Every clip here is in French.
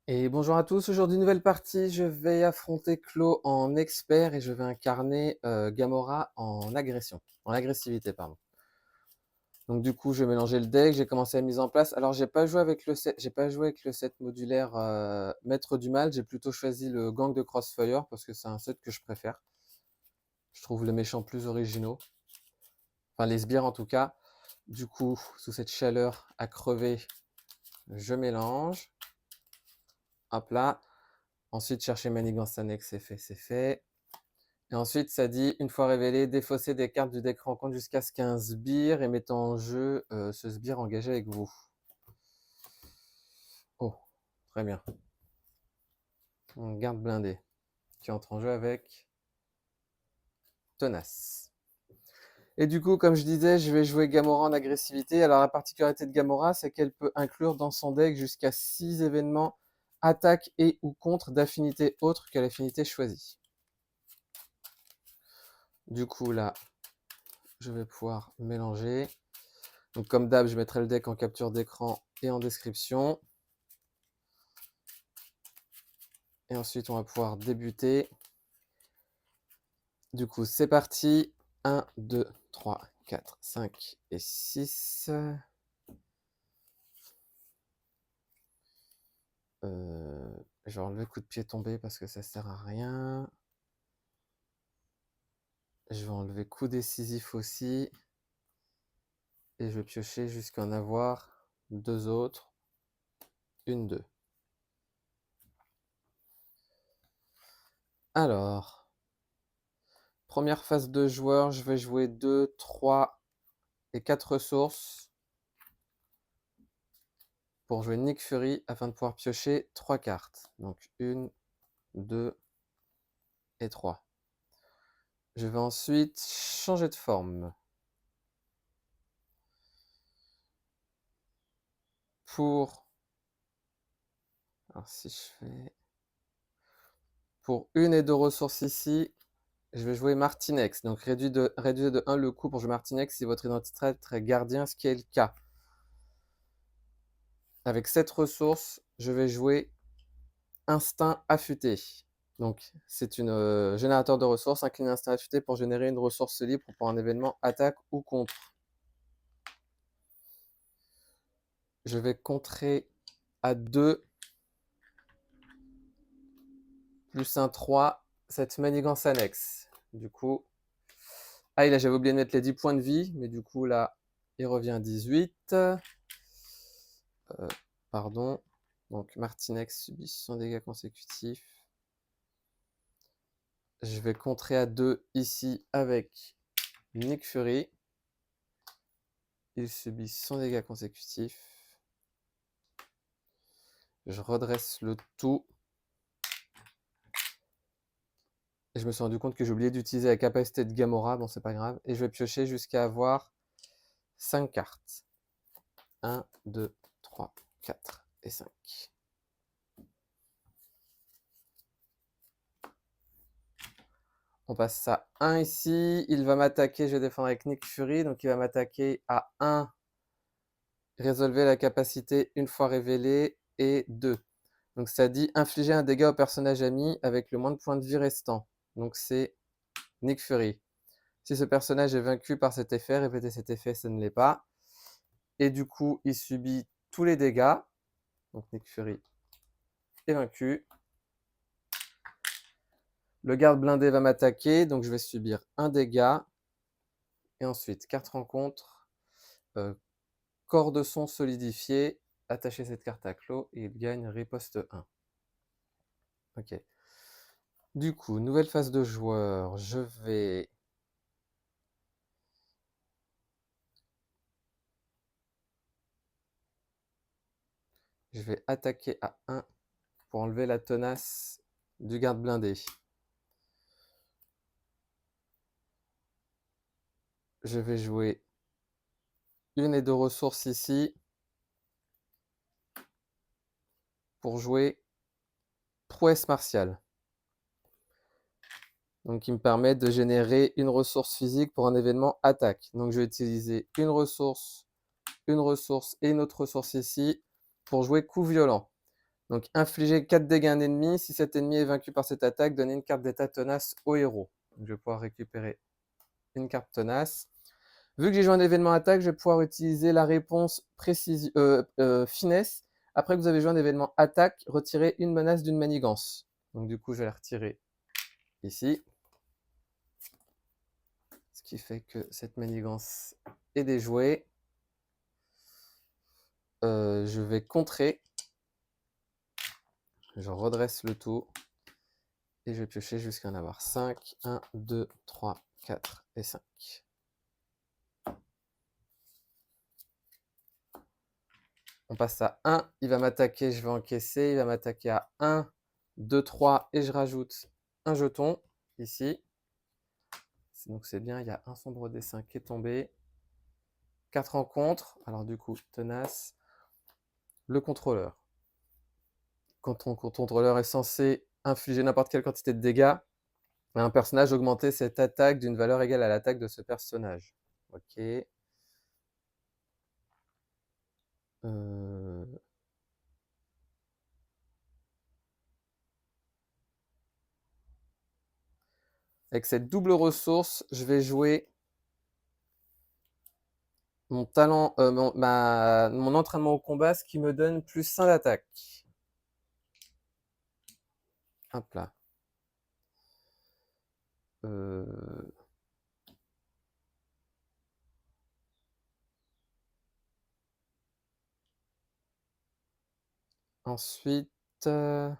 Et bonjour à tous, aujourd'hui nouvelle partie, je vais affronter Clo en expert et je vais incarner Gamora en agression, en agressivité pardon. Donc du coup je vais mélanger le deck, j'ai commencé la mise en place. Alors j'ai pas joué avec le set, j'ai pas joué avec le set modulaire Maître du Mal, j'ai plutôt choisi le Gang de Crossfire parce que c'est un set que je préfère. Je trouve les méchants plus originaux, enfin les sbires en tout cas. Du coup, sous cette chaleur à crever, je mélange. Hop là. Ensuite, chercher manigance annexe, c'est fait, c'est fait. Et ensuite, ça dit, une fois révélé, défausser des cartes du deck rencontre jusqu'à ce qu'un sbire et mettant en jeu ce sbire engagé avec vous. Oh, très bien. On garde blindé qui entre en jeu avec Tenace. Et du coup, comme je disais, je vais jouer Gamora en agressivité. Alors la particularité de Gamora, c'est qu'elle peut inclure dans son deck jusqu'à 6 événements attaque et ou contre d'affinité autre que l'affinité choisie. Du coup, là, je vais pouvoir mélanger. Donc comme d'hab, je mettrai le deck en capture d'écran et en description. Et ensuite, on va pouvoir débuter. Du coup, c'est parti. 1, 2, 3, 4, 5 et 6. Je vais enlever coup de pied tombé parce que ça sert à rien. Je vais enlever coup décisif aussi. Et je vais piocher jusqu'à en avoir 2 autres. 1, 2. Alors, première phase de joueur, je vais jouer 2, 3 et 4 ressources pour jouer Nick Fury afin de pouvoir piocher 3 cartes. Donc 1, 2 et 3. Je vais ensuite changer de forme. Pour... Alors si je fais... Pour 1 et 2 ressources ici, je vais jouer Martinex. Donc réduit de 1 le coût pour jouer Martinex si votre identité est gardien, ce qui est le cas. Avec cette ressource, je vais jouer Instinct affûté. Donc c'est une générateur de ressources, incline Instinct affûté pour générer une ressource libre pour un événement attaque ou contre. Je vais contrer à 2 plus un 3 cette manigance annexe. Du coup, ah, là j'avais oublié de mettre les 10 points de vie, mais du coup là, il revient à 18. Pardon. Donc Martinex subit son dégâts consécutifs. Je vais contrer à 2 ici avec Nick Fury. Il subit son dégâts consécutifs. Je redresse le tout. Et je me suis rendu compte que j'ai oublié d'utiliser la capacité de Gamora. Bon, c'est pas grave. Et je vais piocher jusqu'à avoir 5 cartes. 1, 2, 3, 4 et 5. On passe à 1 ici. Il va m'attaquer. Je vais défendre avec Nick Fury. Donc il va m'attaquer à 1. Résolvez la capacité une fois révélée. Et 2. Donc ça dit infliger un dégât au personnage ami avec le moins de points de vie restant. Donc c'est Nick Fury. Si ce personnage est vaincu par cet effet, répétez cet effet, ça ne l'est pas. Et du coup, il subit tous les dégâts. Donc Nick Fury est vaincu. Le garde blindé va m'attaquer, donc je vais subir un dégât. Et ensuite, carte rencontre, corps de son solidifié, attachez cette carte à clos et il gagne riposte 1. Ok. Du coup, nouvelle phase de joueur, je vais attaquer à 1 pour enlever la tenace du garde blindé. Je vais jouer 1 et 2 ressources ici pour jouer prouesse martiale. Donc qui me permet de générer une ressource physique pour un événement attaque. Donc je vais utiliser une ressource et une autre ressource ici pour jouer coup violent. Donc, infliger 4 dégâts à un ennemi. Si cet ennemi est vaincu par cette attaque, donnez une carte d'état tenace au héros. Donc, je vais pouvoir récupérer une carte tenace. Vu que j'ai joué un événement attaque, je vais pouvoir utiliser la réponse finesse. Après que vous avez joué un événement attaque, retirez une menace d'une manigance. Donc du coup, je vais la retirer ici. Ce qui fait que cette manigance est déjouée. Je vais contrer. Je redresse le tout. Et je vais piocher jusqu'à en avoir 5. 1, 2, 3, 4 et 5. On passe à 1. Il va m'attaquer, je vais encaisser. Il va m'attaquer à 1, 2, 3. Et je rajoute un jeton ici. Donc c'est bien, il y a un sombre dessin qui est tombé. 4 rencontres. Alors du coup, tenace. Le contrôleur. Quand ton contrôleur est censé infliger n'importe quelle quantité de dégâts, un personnage augmenter cette attaque d'une valeur égale à l'attaque de ce personnage. Ok. Avec cette double ressource, je vais jouer mon talent, mon entraînement au combat, ce qui me donne plus 1 d'attaque. Hop là. Ensuite, qu'est-ce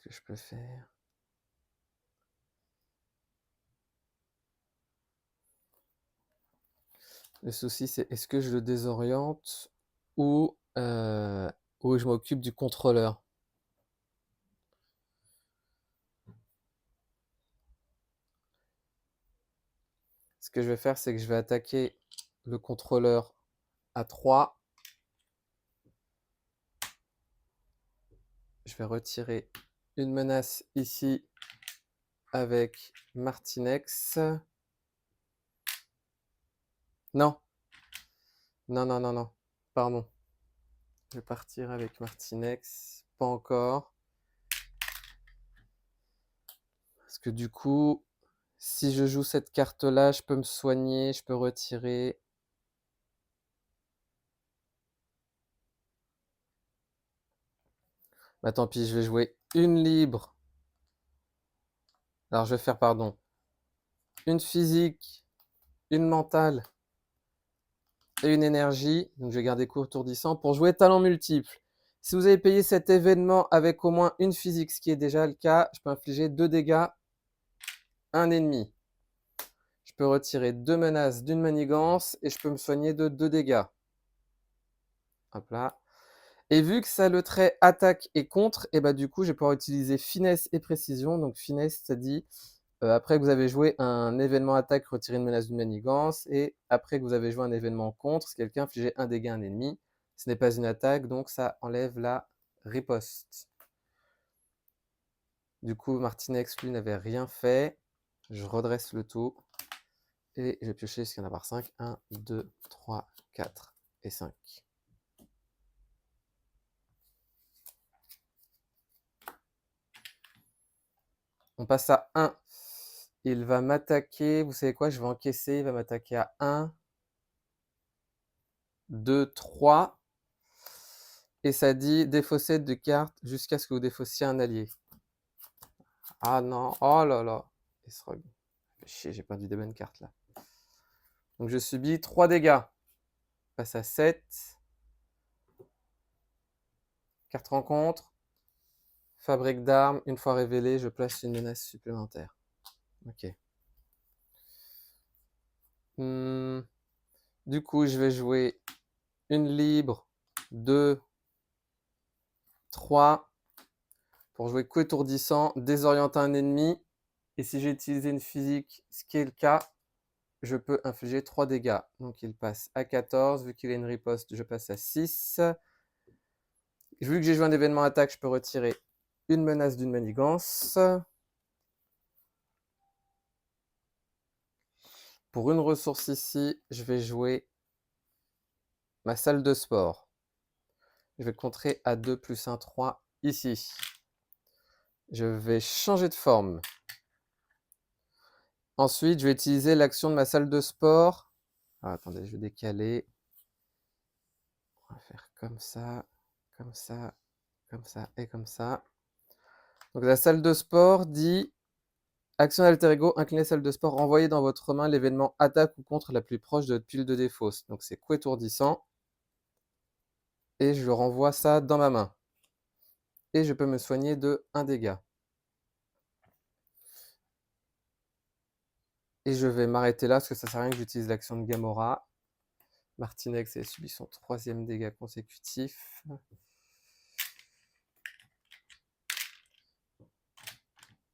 que je peux faire? Le souci, c'est est-ce que je le désoriente ou je m'occupe du contrôleur? Ce que je vais faire, c'est que je vais attaquer le contrôleur à 3. Je vais retirer une menace ici avec Martinex. Non. Non, non, non, non. Pardon. Je vais partir avec Martinex. Pas encore. Parce que du coup, si je joue cette carte-là, je peux me soigner, je peux retirer. Bah tant pis, je vais jouer une libre. Alors je vais faire, pardon, une physique, une mentale et une énergie. Donc je vais garder coup étourdissant pour jouer talent multiple. Si vous avez payé cet événement avec au moins une physique, ce qui est déjà le cas, je peux infliger 2 dégâts à un ennemi. Je peux retirer 2 menaces d'une manigance et je peux me soigner de 2 dégâts. Hop là. Et vu que ça a le trait attaque et contre, et bah du coup je vais pouvoir utiliser finesse et précision. Donc finesse, ça dit après que vous avez joué un événement attaque, retirez une menace d'une manigance. Et après que vous avez joué un événement contre, si quelqu'un infligeait un dégât à un ennemi, ce n'est pas une attaque, donc ça enlève la riposte. Du coup, Martinex, lui, n'avait rien fait. Je redresse le tout. Et je vais piocher jusqu'à en avoir 5. 1, 2, 3, 4 et 5. On passe à 1. Il va m'attaquer. Vous savez quoi? Je vais encaisser. Il va m'attaquer à 1, 2, 3. Et ça dit défausser de cartes jusqu'à ce que vous défaussiez un allié. Ah non. Oh là là. Esrog. Chier, j'ai perdu des bonnes cartes là. Donc je subis 3 dégâts. Je passe à 7. Carte rencontre. Fabrique d'armes. Une fois révélée, je place une menace supplémentaire. Ok. Du coup, je vais jouer une libre, 2, 3. Pour jouer coup étourdissant, désorienter un ennemi. Et si j'ai utilisé une physique, ce qui est le cas, je peux infliger 3 dégâts. Donc il passe à 14. Vu qu'il a une riposte, je passe à 6. Vu que j'ai joué un événement attaque, je peux retirer une menace d'une manigance. Pour une ressource ici, je vais jouer ma salle de sport. Je vais contrer à 2 plus 1, 3 ici. Je vais changer de forme. Ensuite, je vais utiliser l'action de ma salle de sport. Ah, attendez, je vais décaler. On va faire comme ça, comme ça, comme ça et comme ça. Donc la salle de sport dit action d'alter ego, incliné salle de sport, renvoyez dans votre main l'événement attaque ou contre la plus proche de votre pile de défausse. Donc c'est coup étourdissant. Et je renvoie ça dans ma main. Et je peux me soigner de 1 dégât. Et je vais m'arrêter là parce que ça sert à rien que j'utilise l'action de Gamora. Martinex a subi son 3e dégât consécutif.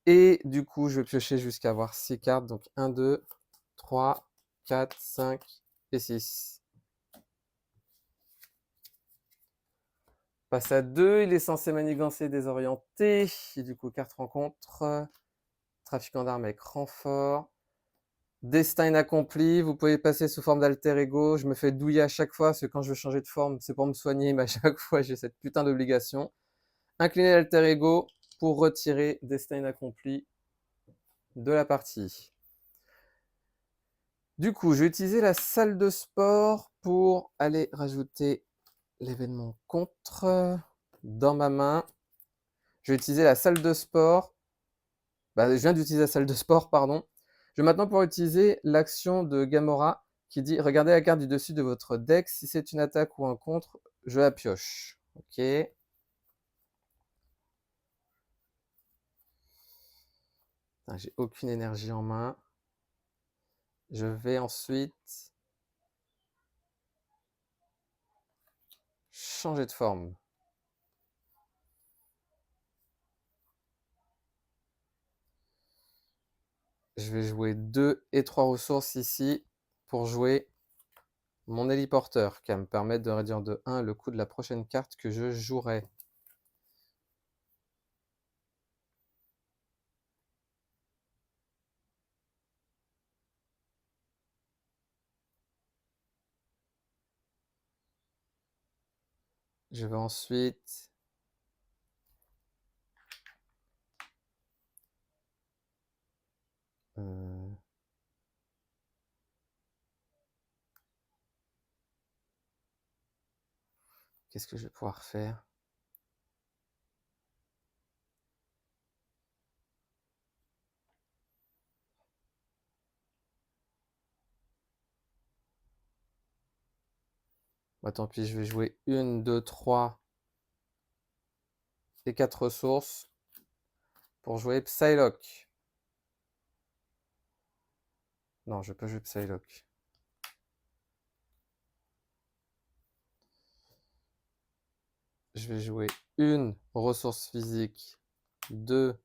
Et du coup, je vais piocher jusqu'à avoir 6 cartes. Donc 1, 2, 3, 4, 5 et 6. Passe à 2, il est censé manigancer désorienté. Et du coup, carte rencontre. Trafiquant d'armes avec renfort. Destin inaccompli, vous pouvez passer sous forme d'alter ego. Je me fais douiller à chaque fois, parce que quand je veux changer de forme, c'est pour me soigner, mais à chaque fois, j'ai cette putain d'obligation. Incliner l'alter ego pour retirer destin inaccompli de la partie. Du coup, je vais utiliser la salle de sport pour aller rajouter l'événement contre dans ma main. Je vais utiliser la salle de sport. Je viens d'utiliser la salle de sport, pardon. Je vais maintenant pouvoir utiliser l'action de Gamora qui dit regardez la carte du dessus de votre deck. Si c'est une attaque ou un contre, je la pioche. Ok. J'ai aucune énergie en main. Je vais ensuite changer de forme. Je vais jouer 2 et 3 ressources ici pour jouer mon héliporteur qui va me permettre de réduire de 1 le coût de la prochaine carte que je jouerai. Je vais ensuite qu'est-ce que je vais pouvoir faire? Tant pis, je vais jouer 1, 2, 3 et 4 ressources pour jouer Psylocke. Non, je peux jouer Psylocke. Je vais jouer 1 ressource physique, 2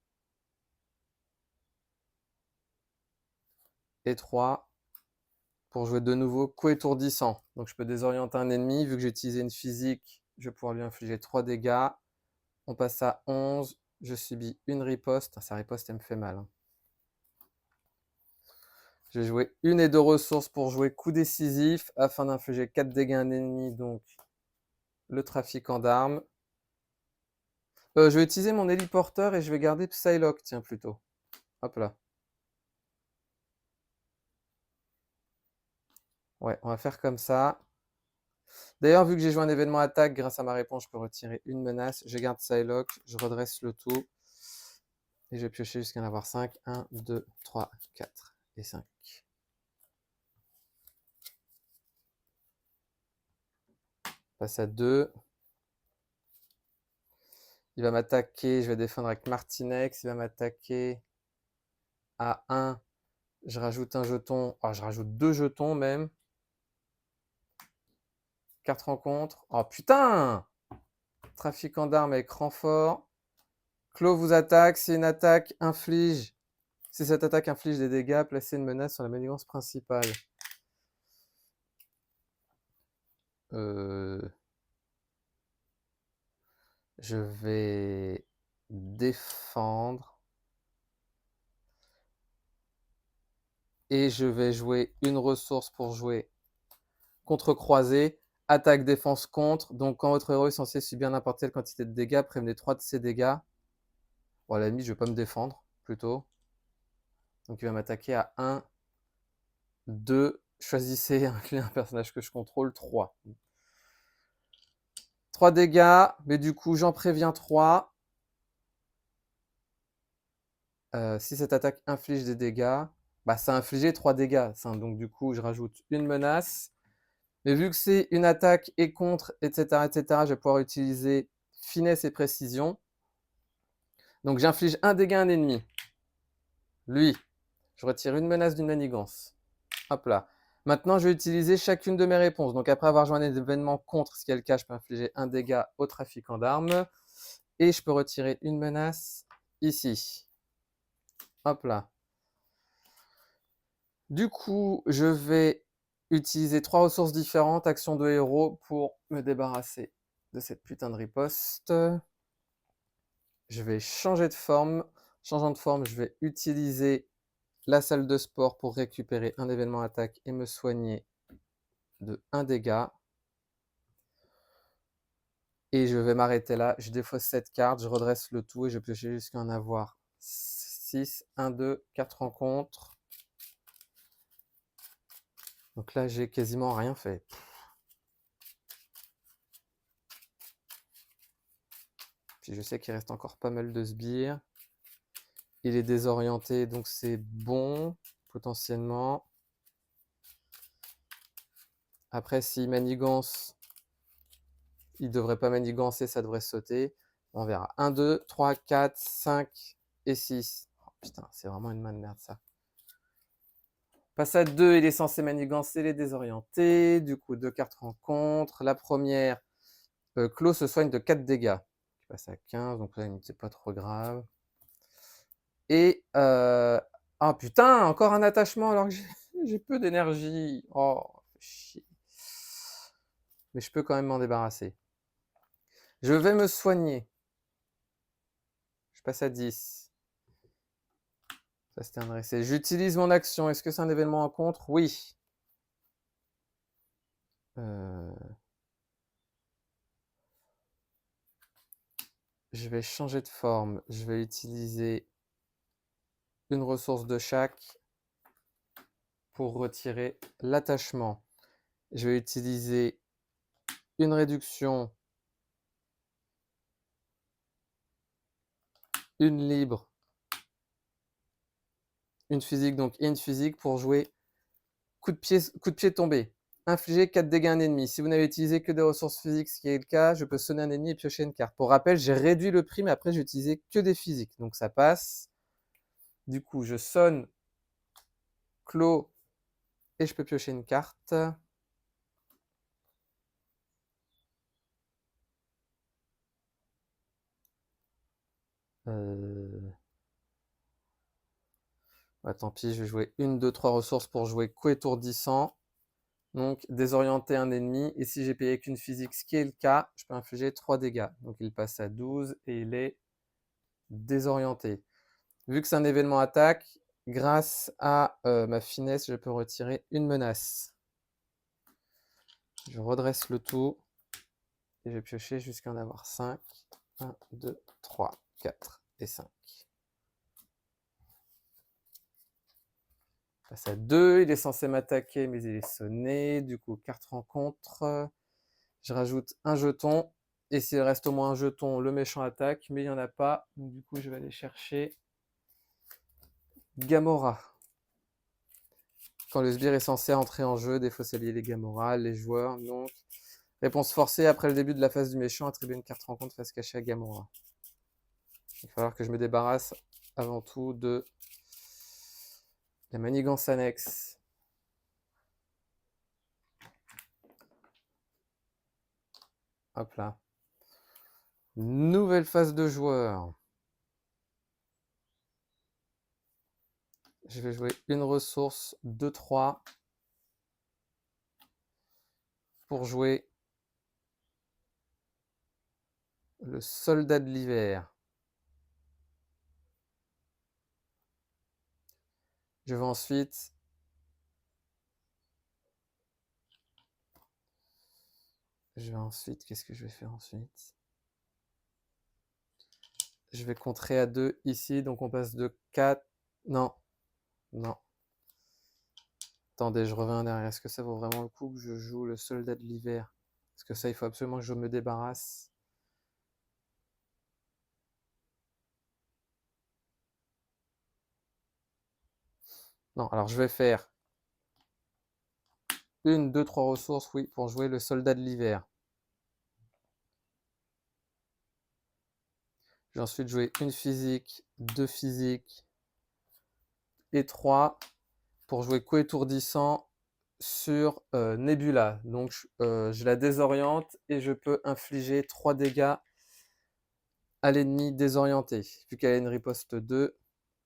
et 3 pour jouer de nouveau coup étourdissant. Donc je peux désorienter un ennemi. Vu que j'ai utilisé une physique, je vais pouvoir lui infliger 3 dégâts. On passe à 11. Je subis une riposte. Sa riposte, elle me fait mal. Je vais jouer 1 et 2 ressources pour jouer coup décisif afin d'infliger 4 dégâts à un ennemi, donc le trafiquant d'armes. Je vais utiliser mon héliporteur et je vais garder Psylocke, tiens, plutôt. Hop là. Ouais, on va faire comme ça. D'ailleurs, vu que j'ai joué un événement attaque, grâce à ma réponse, je peux retirer une menace. Je garde Psylocke, je redresse le tout. Et je vais piocher jusqu'à en avoir 5. 1, 2, 3, 4 et 5. Passe à 2. Il va m'attaquer, je vais défendre avec Martinex. Il va m'attaquer à 1. Je rajoute un jeton. Oh, je rajoute 2 jetons même. 4 rencontres. Oh putain! Trafiquant d'armes avec renfort. Clos vous attaque. Si une attaque inflige. Si cette attaque inflige des dégâts, placez une menace sur la manigance principale. Je vais défendre. Et je vais jouer une ressource pour jouer contre-croisé attaque, défense, contre. Donc, quand votre héros est censé subir n'importe quelle quantité de dégâts, prévenez 3 de ses dégâts. Bon, à la limite, je vais pas me défendre, plutôt. Donc, il va m'attaquer à 1, 2. Choisissez un personnage que je contrôle, 3. 3 dégâts, mais du coup, j'en préviens 3. Si cette attaque inflige des dégâts, bah, ça a infligé 3 dégâts. Donc, du coup, je rajoute une menace. Mais vu que c'est une attaque et contre, etc., etc., je vais pouvoir utiliser finesse et précision. Donc, j'inflige un dégât à un ennemi. Lui, je retire une menace d'une manigance. Hop là. Maintenant, je vais utiliser chacune de mes réponses. Donc, après avoir joué un événement contre, ce qui est le cas, je peux infliger un dégât au trafiquant d'armes. Et je peux retirer une menace ici. Hop là. Du coup, je vais utiliser 3 ressources différentes, action de héros, pour me débarrasser de cette putain de riposte. Je vais changer de forme. Changeant de forme, je vais utiliser la salle de sport pour récupérer un événement attaque et me soigner de 1 dégât. Et je vais m'arrêter là. Je défausse cette carte, je redresse le tout et je pioche jusqu'à en avoir 6. 1, 2, 4 rencontres. Donc là, j'ai quasiment rien fait. Puis je sais qu'il reste encore pas mal de sbires. Il est désorienté, donc c'est bon, potentiellement. Après, s'il manigance, il ne devrait pas manigancer, ça devrait sauter. On verra. 1, 2, 3, 4, 5 et 6. Oh, putain, c'est vraiment une main de merde, ça. Passe à 2, il est censé manigancer les désorientés. Du coup, 2 cartes rencontres. La première, Clos se soigne de 4 dégâts. Il passe à 15, donc là, c'est pas trop grave. Et... Ah putain, encore un attachement alors que j'ai peu d'énergie. Oh, chier. Mais je peux quand même m'en débarrasser. Je vais me soigner. Je passe à 10. Ça, c'était un dressé. J'utilise mon action. Est-ce que c'est un événement en contre? Oui. Je vais changer de forme. Je vais utiliser une ressource de chaque pour retirer l'attachement. Je vais utiliser une réduction, une libre, une physique, donc et une physique pour jouer coup de pied tombé. Infliger 4 dégâts à un ennemi. Si vous n'avez utilisé que des ressources physiques, ce qui est le cas, je peux sonner un ennemi et piocher une carte. Pour rappel, j'ai réduit le prix, mais après j'ai utilisé que des physiques. Donc ça passe. Du coup, je sonne Clos et je peux piocher une carte. Bah, tant pis, je vais jouer 1, 2, 3 ressources pour jouer coup étourdissant. Donc, désorienter un ennemi. Et si j'ai payé qu'une physique, ce qui est le cas, je peux infliger 3 dégâts. Donc, il passe à 12 et il est désorienté. Vu que c'est un événement attaque, grâce à ma finesse, je peux retirer une menace. Je redresse le tout et je vais piocher jusqu'à en avoir 5. 1, 2, 3, 4 et 5. Passe à 2, il est censé m'attaquer, mais il est sonné. Du coup, carte rencontre. Je rajoute un jeton. Et s'il reste au moins un jeton, le méchant attaque, mais il n'y en a pas. Donc, du coup, je vais aller chercher Gamora. Quand le sbire est censé entrer en jeu, défausser les Gamora, les joueurs. Donc, réponse forcée après le début de la phase du méchant, attribuer une carte rencontre face cachée à Gamora. Il va falloir que je me débarrasse avant tout de la manigance annexe. Hop là. Nouvelle phase de joueur. Je vais jouer une ressource 2-3 pour jouer le soldat de l'hiver. Je vais ensuite Je vais ensuite, qu'est-ce que je vais faire ensuite? Je vais contrer à 2 ici, donc on passe de 4. Non, non. Attendez, je reviens derrière. Est-ce que ça vaut vraiment le coup que je joue le soldat de l'hiver? Parce que ça, il faut absolument que je me débarrasse. Non, alors je vais faire 1, 2, 3 ressources, oui, pour jouer le soldat de l'hiver. Je vais ensuite jouer une physique, 2 physiques et 3 pour jouer coup étourdissant sur Nebula. Donc je la désoriente et je peux infliger 3 dégâts à l'ennemi désorienté. Vu qu'elle a une riposte 2,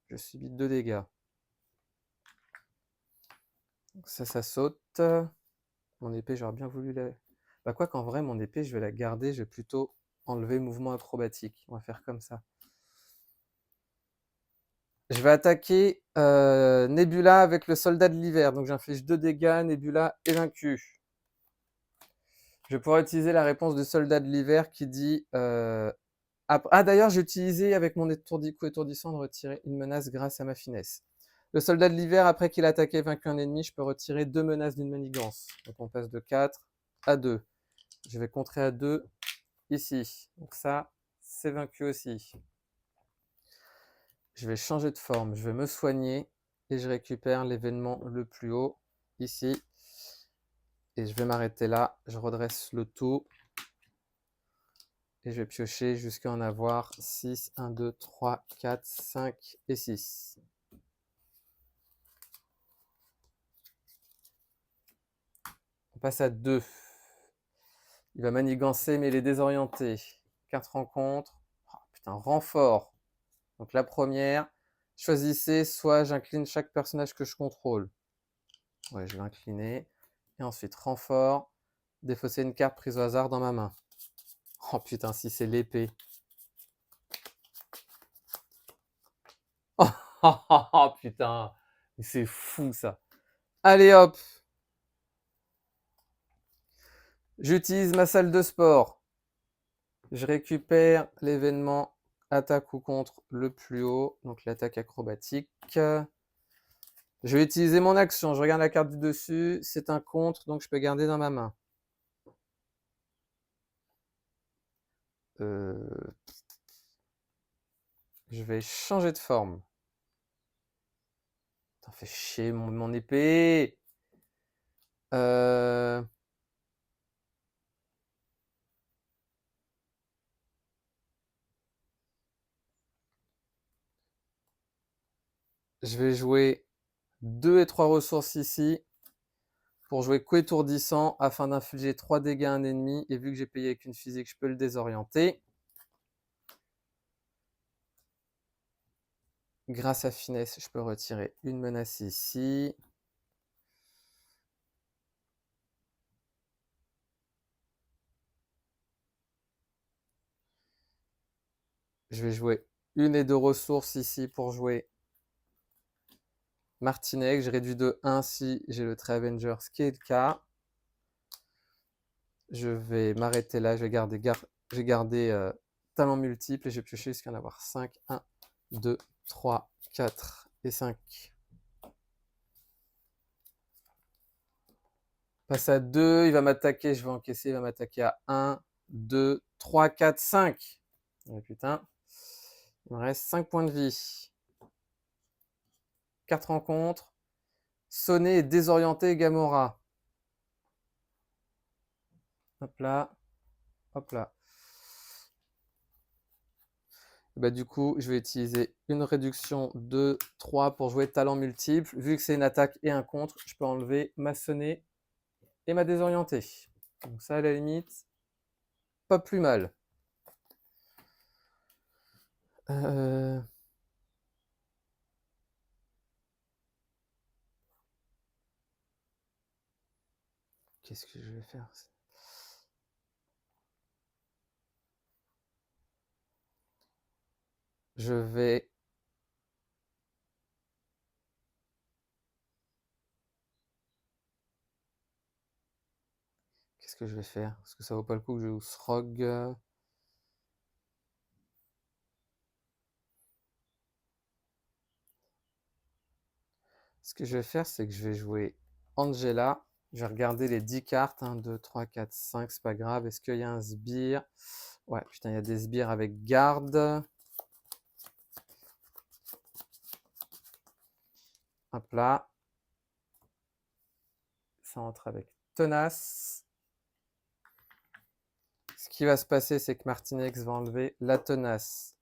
je subis 2 dégâts. Donc ça saute. Mon épée, j'aurais bien voulu la... Bah quoi qu'en vrai, mon épée, je vais la garder. Je vais plutôt enlever mouvement acrobatique. On va faire comme ça. Je vais attaquer Nebula avec le soldat de l'hiver. Donc j'inflige 2 dégâts. Nebula est vaincu. Je vais pouvoir utiliser la réponse du soldat de l'hiver qui dit... Ah d'ailleurs, j'ai utilisé avec mon coup étourdissant de retirer une menace grâce à ma finesse. Le soldat de l'hiver, après qu'il a attaqué et vaincu un ennemi, je peux retirer 2 menaces d'une manigance. Donc on passe de 4 à 2. Je vais contrer à 2 ici. Donc ça, c'est vaincu aussi. Je vais changer de forme, je vais me soigner et je récupère l'événement le plus haut ici. Et je vais m'arrêter là, je redresse le tout. Et je vais piocher jusqu'à en avoir 6, 1, 2, 3, 4, 5 et 6. On passe à 2. Il va manigancer, mais il est désorienté. 4 rencontres. Oh, putain, renfort. Donc la première, choisissez, soit j'incline chaque personnage que je contrôle. Ouais, je vais incliner. Et ensuite, renfort, défausser une carte prise au hasard dans ma main. Oh putain, si c'est l'épée. Oh putain, c'est fou ça. Allez hop, j'utilise ma salle de sport. Je récupère l'événement attaque ou contre le plus haut, donc l'attaque acrobatique. Je vais utiliser mon action, je regarde la carte du dessus, c'est un contre, donc je peux garder dans ma main. Je vais changer de forme. T'en fais chier mon épée. Je vais jouer 2 et 3 ressources ici pour jouer coup étourdissant afin d'infliger 3 dégâts à un ennemi. Et vu que j'ai payé avec une physique, je peux le désorienter. Grâce à finesse, je peux retirer une menace ici. Je vais jouer 1 et 2 ressources ici pour jouer Martinek. Je réduis de 1 si j'ai le trait Avenger, ce qui est le cas. Je vais m'arrêter là. Je vais garder talent multiple et je vais piocher jusqu'à en avoir 5. 1, 2, 3, 4 et 5. Passe à 2, il va m'attaquer, je vais encaisser, il va m'attaquer à 1, 2, 3, 4, 5. Oh putain, il me reste 5 points de vie. 4 rencontres. Sonner et désorienter Gamora. Hop là, hop là. Et bah, du coup, je vais utiliser une réduction de 3 pour jouer talent multiple. Vu que c'est une attaque et un contre, je peux enlever ma sonner et ma désorienter. Donc ça, à la limite, pas plus mal. Qu'est-ce que je vais faire? Je vais... Qu'est-ce que je vais faire? Parce que ça vaut pas le coup que je joue Srog. Ce que je vais faire, c'est que je vais jouer Angela. Je vais regarder les 10 cartes. 1, 2, 3, 4, 5, c'est pas grave. Est-ce qu'il y a un sbire? Ouais, putain, il y a des sbires avec garde. Hop là. Ça entre avec tenace. Ce qui va se passer, c'est que Martinex va enlever la tenace.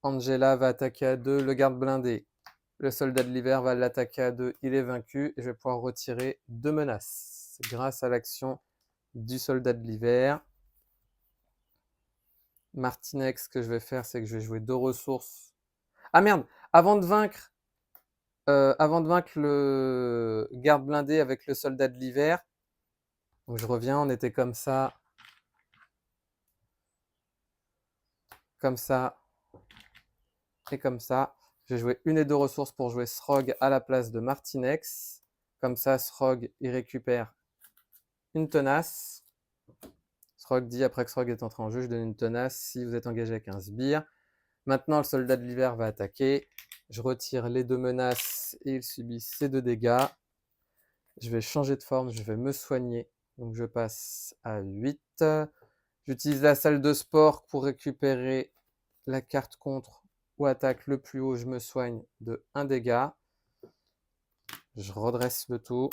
Angela va attaquer à 2, le garde blindé. Le soldat de l'hiver va l'attaquer à 2, il est vaincu. Et je vais pouvoir retirer 2 menaces grâce à l'action du soldat de l'hiver. Martinex, ce que je vais faire, c'est que je vais jouer 2 ressources. Ah merde! Avant de vaincre le garde blindé avec le soldat de l'hiver, donc je reviens, on était comme ça, et comme ça. Je vais jouer 1 et 2 ressources pour jouer Srog à la place de Martinex. Comme ça, Srog, il récupère une tenace. Srog dit, après que Srog est entré en jeu, je donne une tenace si vous êtes engagé avec un sbire. Maintenant, le soldat de l'hiver va attaquer. Je retire les 2 menaces et il subit ces 2 dégâts. Je vais changer de forme, je vais me soigner. Donc je passe à 8. J'utilise la salle de sport pour récupérer la carte contre ou attaque le plus haut. Je me soigne de 1 dégât. Je redresse le tout.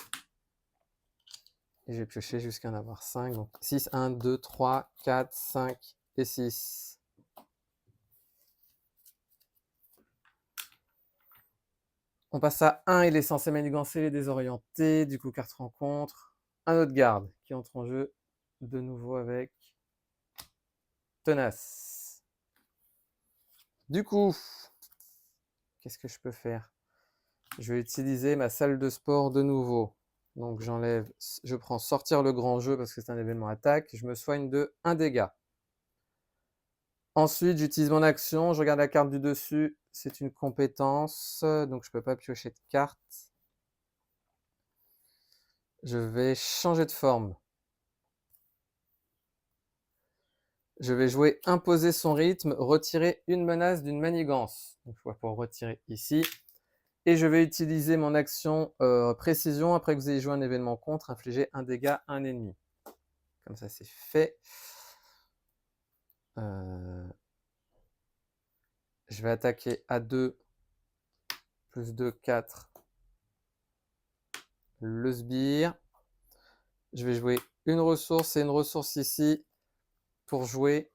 Et je vais piocher jusqu'à en avoir 5. Donc 6, 1, 2, 3, 4, 5 et 6. On passe à 1, il est censé manigancer les désorientés. Du coup, carte rencontre. Un autre garde qui entre en jeu de nouveau avec tenace. Du coup, qu'est-ce que je peux faire? Je vais utiliser ma salle de sport de nouveau. Donc j'enlève, je prends sortir le grand jeu parce que c'est un événement attaque. Je me soigne de 1 dégât. Ensuite, j'utilise mon action, je regarde la carte du dessus, c'est une compétence, donc je ne peux pas piocher de carte. Je vais changer de forme. Je vais jouer imposer son rythme, retirer une menace d'une manigance. Donc je vais pouvoir retirer ici. Et je vais utiliser mon action précision, après que vous ayez joué un événement contre, infliger un dégât à un ennemi. Comme ça, c'est fait. Je vais attaquer à 2, plus 2, 4, le sbire. Je vais jouer une ressource et une ressource ici pour jouer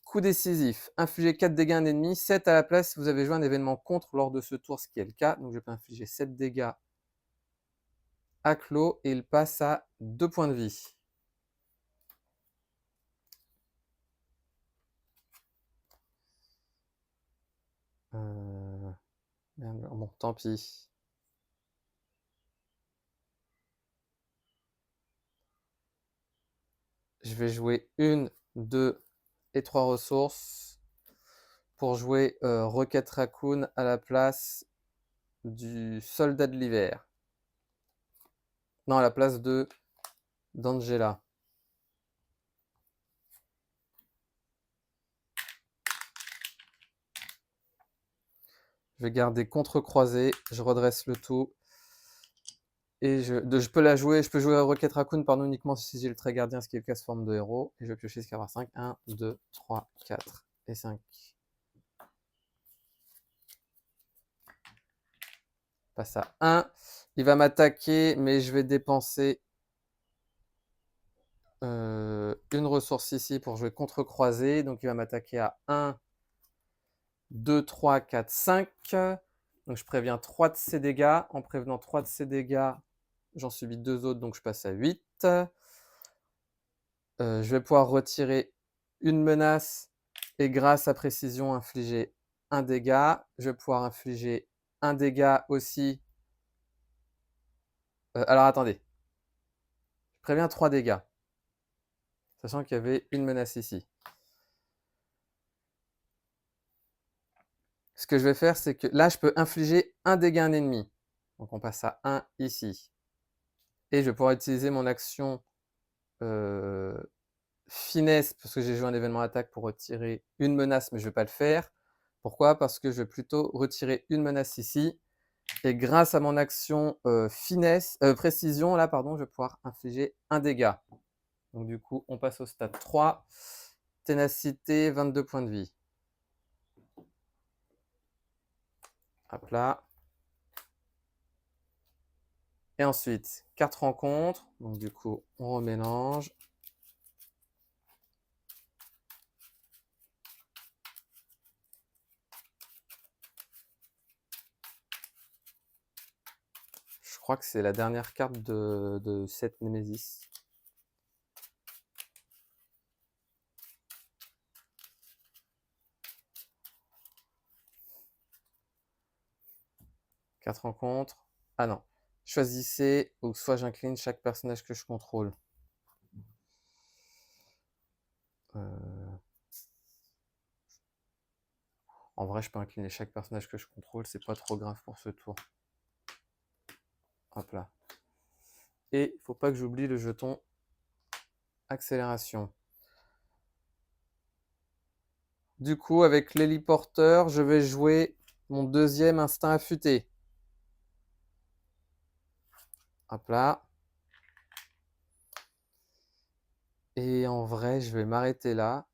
coup décisif. Infliger 4 dégâts à un ennemi, 7 à la place si vous avez joué un événement contre lors de ce tour, ce qui est le cas. Donc je peux infliger 7 dégâts à Clos et il passe à 2 points de vie. Merde, bon, tant pis. Je vais jouer 1, 2 et 3 ressources pour jouer Rocket Raccoon à la place du soldat de l'hiver. Non, à la place d'Angela. Je vais garder contre-croisé, je redresse le tout. Et je peux la jouer, je peux jouer à Rocket Raccoon pardon, uniquement si j'ai le trait gardien, ce qui est le cas sous forme de héros. Et je vais piocher jusqu'à avoir 5. 1, 2, 3, 4 et 5. Passe à 1. Il va m'attaquer, mais je vais dépenser une ressource ici pour jouer contre-croisé. Donc il va m'attaquer à 1, 2, 3, 4, 5. Donc je préviens 3 de ses dégâts. En prévenant 3 de ses dégâts, j'en subis 2 autres, donc je passe à 8. Je vais pouvoir retirer une menace et grâce à précision infliger un dégât. Je vais pouvoir infliger un dégât aussi. Alors attendez. Je préviens 3 dégâts. Sachant qu'il y avait une menace ici. Ce que je vais faire, c'est que là, je peux infliger un dégât à un ennemi. Donc on passe à 1 ici. Et je vais pouvoir utiliser mon action finesse, parce que j'ai joué un événement attaque pour retirer une menace, mais je ne vais pas le faire. Pourquoi? Parce que je vais plutôt retirer une menace ici, et grâce à mon action finesse, précision, là, pardon, je vais pouvoir infliger un dégât. Donc du coup, on passe au stade 3. Ténacité, 22 points de vie. Hop là. Et ensuite, 4 rencontres. Donc du coup, on remélange. Je crois que c'est la dernière carte de cette Némésis. Quatre rencontres. Ah non. Choisissez, ou soit j'incline chaque personnage que je contrôle. En vrai, je peux incliner chaque personnage que je contrôle, c'est pas trop grave pour ce tour. Hop là. Et il faut pas que j'oublie le jeton accélération. Du coup, avec l'héliporteur, je vais jouer mon deuxième instinct affûté. Hop là. Et en vrai, je vais m'arrêter là.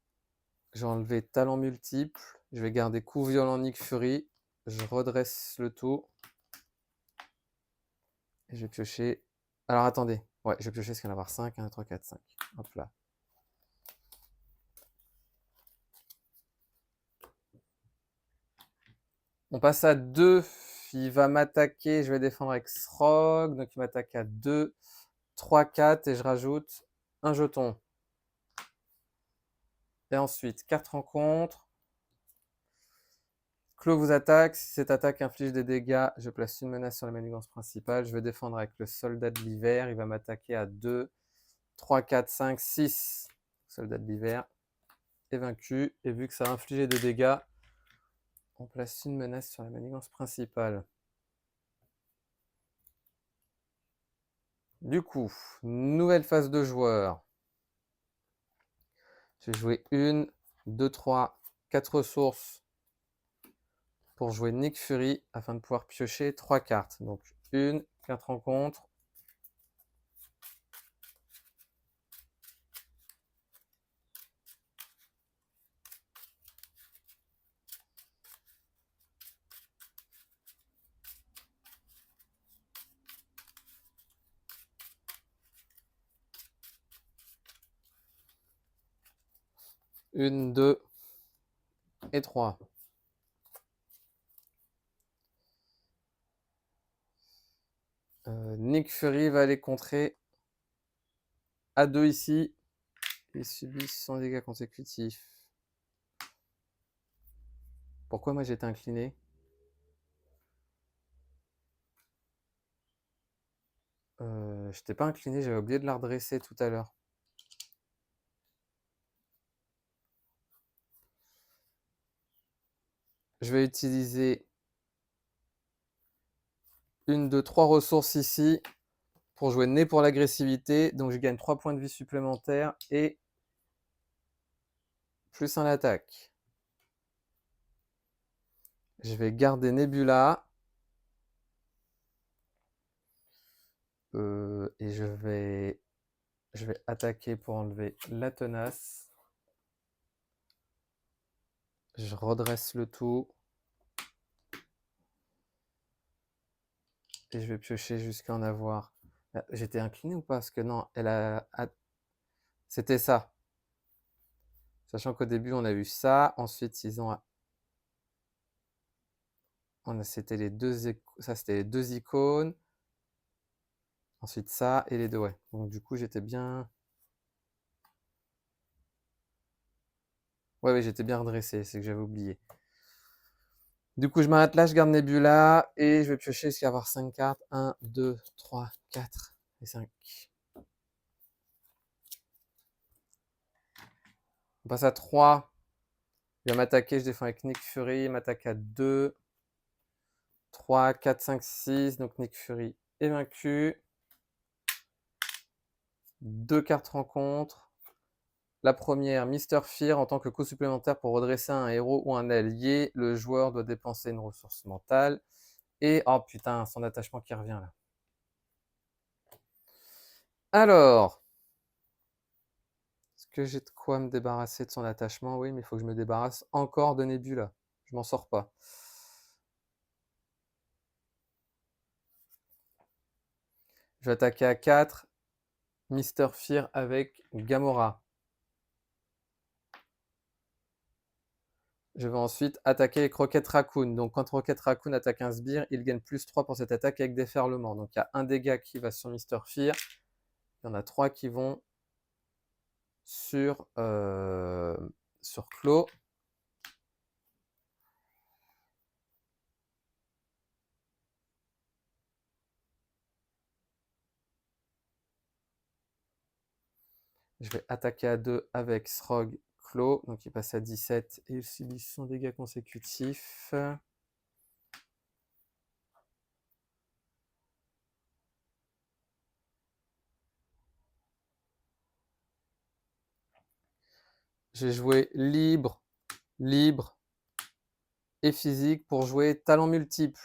Je vais enlever talent multiple. Je vais garder coup violent Nick Fury. Je redresse le tout. Et je vais piocher. Alors attendez. Ouais, je vais piocher ce qu'il y en a avoir 5. 1, 2, 3, 4, 5. Hop là. On passe à 2. Il va m'attaquer. Je vais défendre avec Srog. Donc il m'attaque à 2, 3, 4. Et je rajoute un jeton. Et ensuite, 4 rencontres. Clos vous attaque. Si cette attaque inflige des dégâts, je place une menace sur la manigance principale. Je vais défendre avec le soldat de l'hiver. Il va m'attaquer à 2, 3, 4, 5, 6. Soldat de l'hiver est vaincu. Et vu que ça a infligé des dégâts, on place une menace sur la manigance principale. Du coup, nouvelle phase de joueur. J'ai joué 1, 2, 3, 4 ressources pour jouer Nick Fury afin de pouvoir piocher 3 cartes. Donc 1, 4 rencontres. Une, 2 et 3. Nick Fury va aller contrer à 2 ici. Il subit 100 dégâts consécutifs. Pourquoi moi j'étais incliné? Je n'étais pas incliné, j'avais oublié de la redresser tout à l'heure. Je vais utiliser 1, 2, 3 ressources ici pour jouer nez pour l'agressivité. Donc je gagne 3 points de vie supplémentaires et plus un attaque. Je vais garder Nebula. Et je vais attaquer pour enlever la tenace. Je redresse le tout. Et je vais piocher jusqu'à en avoir. J'étais incliné ou pas? Parce que non, c'était ça. Sachant qu'au début, on a eu ça. Ensuite, ils ont. C'était les deux. Ça, c'était les 2 icônes. Ensuite, ça et les 2, ouais. Donc, du coup, j'étais bien. Ouais, j'étais bien redressé. C'est que j'avais oublié. Du coup, je m'arrête là, je garde Nebula et je vais piocher jusqu'à avoir 5 cartes. 1, 2, 3, 4 et 5. On passe à 3. Il va m'attaquer, je défends avec Nick Fury. Il m'attaque à 2, 3, 4, 5, 6. Donc Nick Fury est vaincu. 2 cartes rencontre. La première, Mr. Fear, en tant que coût supplémentaire pour redresser un héros ou un allié, le joueur doit dépenser une ressource mentale. Et, oh putain, son attachement qui revient là. Alors, est-ce que j'ai de quoi me débarrasser de son attachement? Oui, mais il faut que je me débarrasse encore de Nebula. Je m'en sors pas. Je vais attaquer à 4, Mr. Fear avec Gamora. Je vais ensuite attaquer avec Rocket Raccoon. Donc quand Rocket Raccoon attaque un sbire, il gagne plus 3 pour cette attaque avec déferlement. Donc il y a un dégât qui va sur Mr. Fear. Il y en a 3 qui vont sur Claw. Je vais attaquer à 2 avec Srog Claw. Donc il passe à 17 et il subit son dégât consécutif. J'ai joué libre, libre et physique pour jouer talent multiple.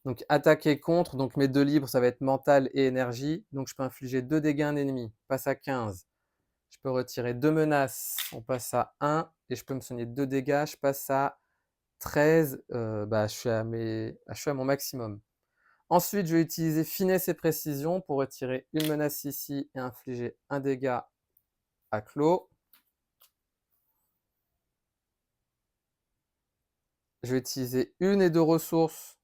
Donc attaque et contre, donc mes 2 libres, ça va être mental et énergie. Donc je peux infliger 2 dégâts à un ennemi, passe à 15. Je peux retirer 2 menaces, on passe à 1. Et je peux me soigner 2 dégâts, je passe à 13. Je suis à mon maximum. Ensuite, je vais utiliser finesse et précision pour retirer une menace ici et infliger un dégât à Claw. Je vais utiliser une et 2 ressources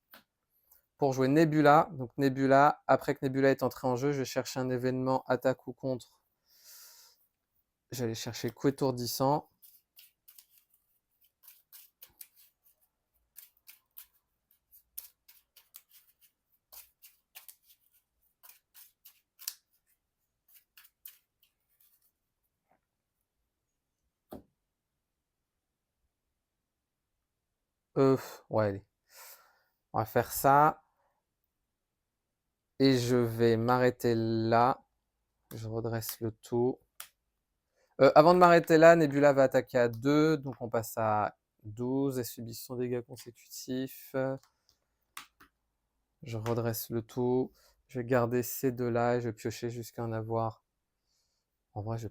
pour jouer Nebula. Donc Nebula, après que Nebula est entrée en jeu, je vais chercher un événement attaque ou contre. J'allais chercher coup étourdissant. Ouais, allez. On va faire ça. Et je vais m'arrêter là. Je redresse le tout. Avant de m'arrêter là, Nebula va attaquer à 2. Donc on passe à 12 et subit son dégât consécutif. Je redresse le tout. Je vais garder ces deux-là et je vais piocher jusqu'à en avoir. En vrai, je.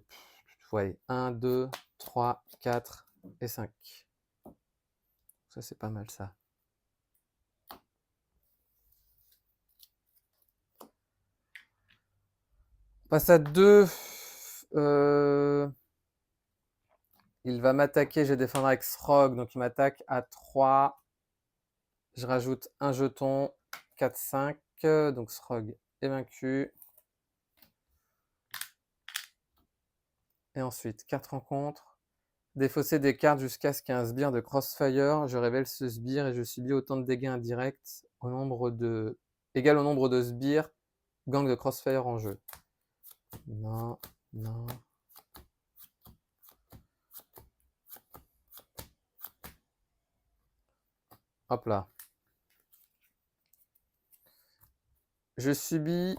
Ouais, 1, 2, 3, 4 et 5. Ça, c'est pas mal ça. On passe à 2. Il va m'attaquer, je vais défendre avec Srog, donc il m'attaque à 3. Je rajoute un jeton, 4, 5. Donc Srog est vaincu. Et ensuite, 4 rencontres. Défausser des cartes jusqu'à ce qu'il y ait un sbire de Crossfire. Je révèle ce sbire et je subis autant de dégâts indirects égal au nombre de sbires gang de Crossfire en jeu. Non, non. Hop là. Je subis...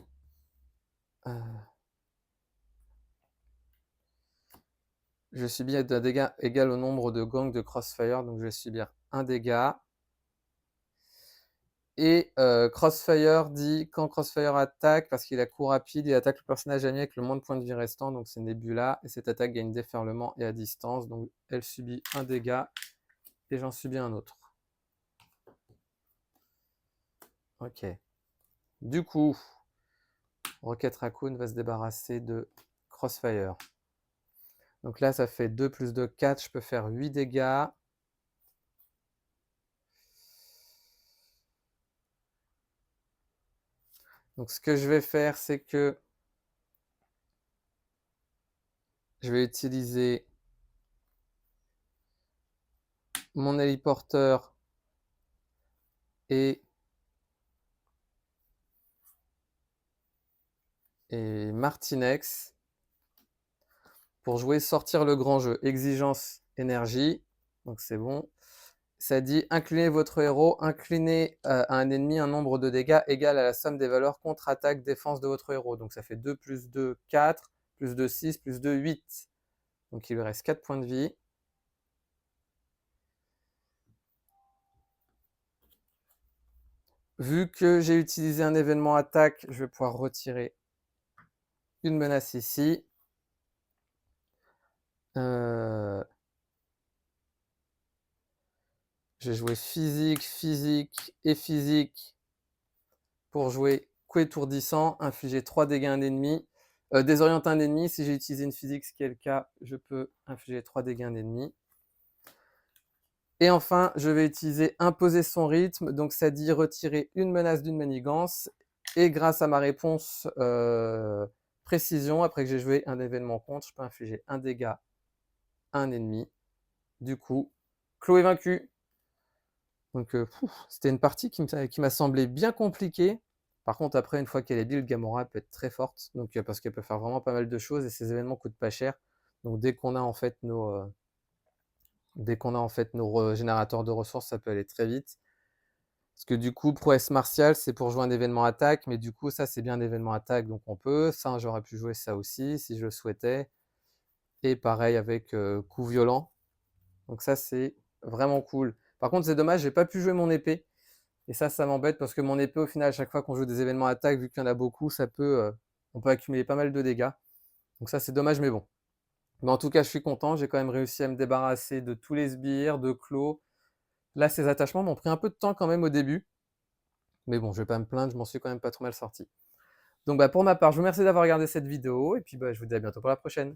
Je subis un dégât égal au nombre de gangs de Crossfire, donc je vais subir un dégât. Et Crossfire dit quand Crossfire attaque, parce qu'il a coup rapide, il attaque le personnage ennemi avec le moins de points de vie restant, donc c'est Nebula. Et cette attaque gagne déferlement et à distance, donc elle subit un dégât et j'en subis un autre. Ok. Du coup, Rocket Raccoon va se débarrasser de Crossfire. Donc là, ça fait 2 plus 2, 4. Je peux faire 8 dégâts. Donc ce que je vais faire, c'est que je vais utiliser mon héliporteur et Martinex pour jouer sortir le grand jeu. Exigence énergie, donc c'est bon. ça dit inclinez votre héros, inclinez à un ennemi un nombre de dégâts égal à la somme des valeurs contre-attaque, défense de votre héros. Donc ça fait 2 plus 2, 4, plus 2, 6, plus 2, 8. Donc il lui reste 4 points de vie. Vu que j'ai utilisé un événement attaque, je vais pouvoir retirer une menace ici. J'ai joué physique, physique et physique pour jouer coup étourdissant, infliger 3 dégâts à un ennemi. Désorienter un ennemi, si j'ai utilisé une physique, ce qui est le cas, je peux infliger 3 dégâts à un ennemi. Et enfin, je vais utiliser imposer son rythme, donc ça dit retirer une menace d'une manigance. Et grâce à ma réponse précision, après que j'ai joué un événement contre, je peux infliger un dégât à un ennemi. Du coup, Chloé est vaincu. Donc c'était une partie qui m'a semblé bien compliquée. Par contre, après, une fois qu'elle est build, Gamora peut être très forte, donc parce qu'elle peut faire vraiment pas mal de choses et ces événements coûtent pas cher. Donc dès qu'on a en fait nos générateurs de ressources, ça peut aller très vite. Parce que du coup, prouesse martiale, c'est pour jouer un événement attaque, mais du coup, ça c'est bien un événement attaque, donc on peut. Ça, j'aurais pu jouer ça aussi si je le souhaitais. Et pareil avec coup violent. Donc ça, c'est vraiment cool. Par contre, c'est dommage, j'ai pas pu jouer mon épée. Et ça m'embête parce que mon épée, au final, à chaque fois qu'on joue des événements attaque, vu qu'il y en a beaucoup, on peut accumuler pas mal de dégâts. Donc ça, c'est dommage, mais bon. Mais en tout cas, je suis content. J'ai quand même réussi à me débarrasser de tous les sbires, de Clos. Là, ces attachements m'ont pris un peu de temps quand même au début. Mais bon, je vais pas me plaindre, je m'en suis quand même pas trop mal sorti. Donc pour ma part, je vous remercie d'avoir regardé cette vidéo. Et puis je vous dis à bientôt pour la prochaine.